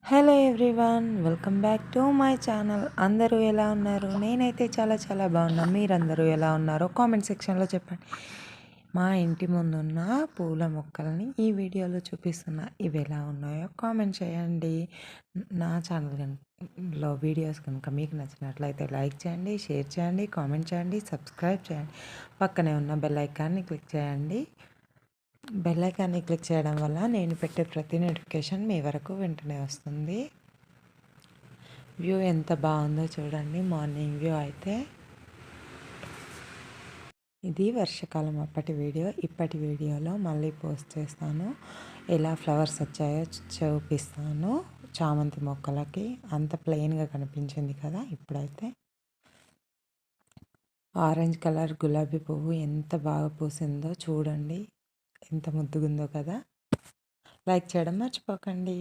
Hello everyone, welcome back to my channel. అందరూ ఎలా ఉన్నారు? నేనైతే చాలా చాలా బాగున్నాను. మీరందరూ ఎలా ఉన్నారో కామెంట్ సెక్షన్లో చెప్పండి. మా ఇంటి ముందున్న పూల మొక్కల్ని ఈ వీడియోలో చూపిస్తున్నా. ఇవి ఎలా ఉన్నాయో కామెంట్ చేయండి. నా ఛానల్లో వీడియోస్ కనుక మీకు నచ్చినట్లయితే లైక్ చేయండి, షేర్ చేయండి, కామెంట్ చేయండి, సబ్స్క్రైబ్ చేయండి. పక్కనే ఉన్న బెల్ ఐకాన్ని క్లిక్ చేయండి. బెల్ ఐకాన్ని క్లిక్ చేయడం వల్ల నేను పెట్టే ప్రతి నోటిఫికేషన్ మీ వరకు వెంటనే వస్తుంది. వ్యూ ఎంత బాగుందో చూడండి. మార్నింగ్ వ్యూ అయితే ఇది వర్షాకాలం అప్పటి వీడియో. ఇప్పటి వీడియోలో మళ్ళీ పోస్ట్ చేస్తాను. ఎలా ఫ్లవర్స్ వచ్చాయో చూపిస్తాను. చామంతి మొక్కలకి అంత ప్లెయిన్గా కనిపించింది కదా. ఇప్పుడైతే ఆరెంజ్ కలర్ గులాబీ పువ్వు ఎంత బాగా పూసిందో చూడండి. ఎంత ముద్దుగుందో కదా. లైక్ చేయడం మర్చిపోకండి.